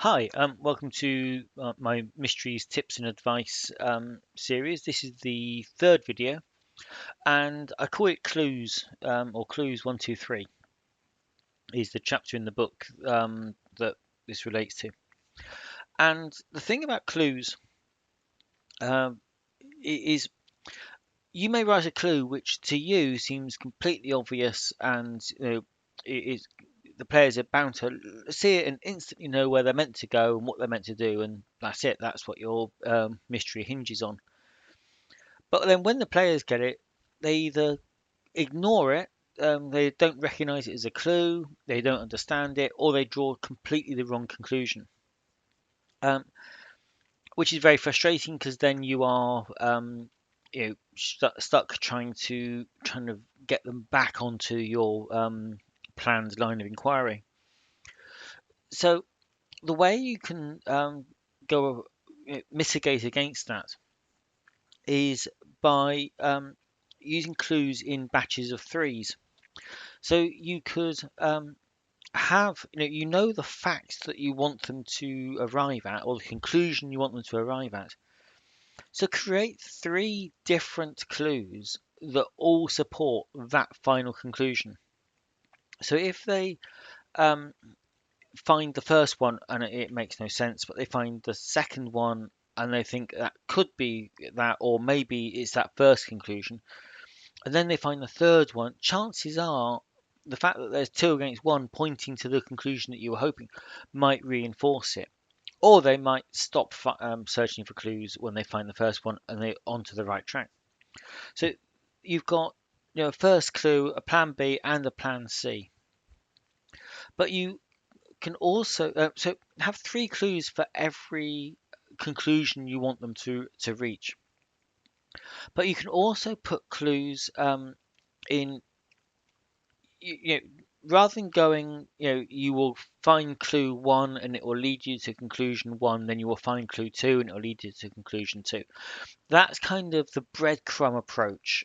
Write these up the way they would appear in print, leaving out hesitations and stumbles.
Hi, welcome to my mysteries, tips, and advice series. This is the third video, and I call it Clues, or Clues 1, 2, 3 is the chapter in the book that this relates to. And the thing about clues um, is you may write a clue which to you seems completely obvious, and it is the players are bound to see it and instantly know where they're meant to go and what they're meant to do, and that's it. That's what your mystery hinges on. But then when the players get it, they either ignore it, they don't recognise it as a clue, they don't understand it, or they draw completely the wrong conclusion. Um, which is very frustrating because then you are stuck trying to kind of get them back onto your planned line of inquiry. So the way you can go mitigate against that is by using clues in batches of threes. So you could have you know the facts that you want them to arrive at, or the conclusion you want them to arrive at. So create three different clues that all support that final conclusion. So if they um, find the first one and it makes no sense, but they find the second one and they think that could be that, or maybe it's that first conclusion, and then they find the third one, chances are the fact that there's two against one pointing to the conclusion that you were hoping might reinforce it. Or they might stop searching for clues when they find the first one and they're onto the right track. So you've got a first clue, a plan B, and a plan C. But you can also so have three clues for every conclusion you want them to reach. But you can also put clues in you know, rather than going, you will find clue one and it will lead you to conclusion one, then you will find clue two and it will lead you to conclusion two. That's kind of the breadcrumb approach,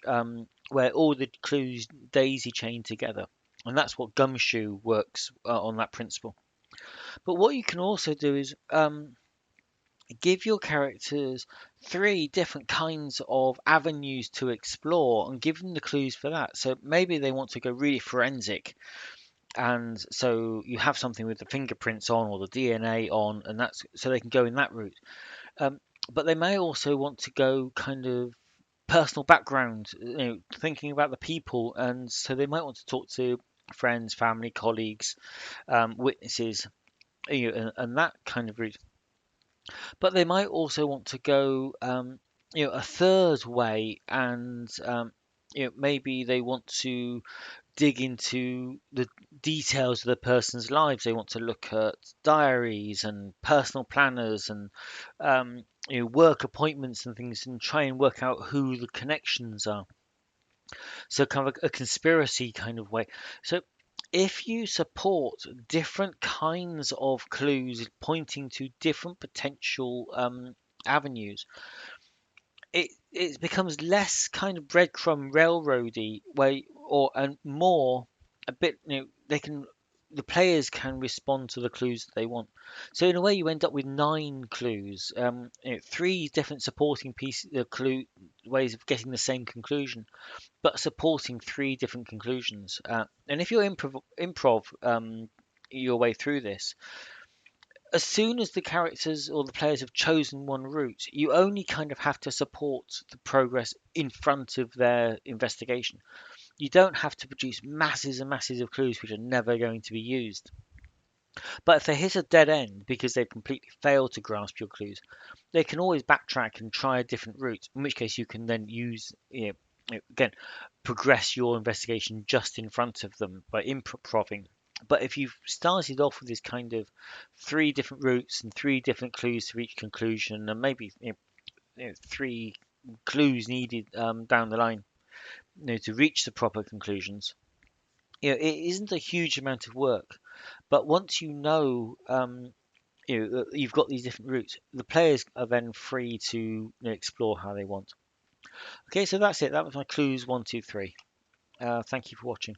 where all the clues daisy chain together. And that's what Gumshoe works on that principle. But what you can also do is give your characters three different kinds of avenues to explore and give them the clues for that. So maybe they want to go really forensic, and so you have something with the fingerprints on or the DNA on, and that's so they can go in that route. Um, but they may also want to go kind of personal background, thinking about the people, and so they might want to talk to friends, family, colleagues, witnesses, and that kind of route. But they might also want to go, a third way, and maybe they want to dig into the details of the person's lives. They want to look at diaries and personal planners and work appointments and things, and try and work out who the connections are. So kind of a conspiracy kind of way. So if you support different kinds of clues pointing to different potential avenues, it becomes less kind of breadcrumb railroady way, or and more a bit. They can the players can respond to the clues that they want. So in a way, you end up with nine clues, three different supporting pieces, clue ways of getting the same conclusion, but supporting three different conclusions. And if you're improv your way through this, as soon as the characters or the players have chosen one route, you only kind of have to support the progress in front of their investigation. You don't have to produce masses and masses of clues which are never going to be used. But if they hit a dead end because they've completely failed to grasp your clues, they can always backtrack and try a different route, in which case you can then use, again, progress your investigation just in front of them by improving. But if you've started off with this kind of three different routes and three different clues to reach conclusion, and maybe three clues needed down the line, to reach the proper conclusions, it isn't a huge amount of work. But once you've got these different routes, the players are then free to explore how they want. Okay, so that's it. That was my clues 1, 2, 3. Thank you for watching.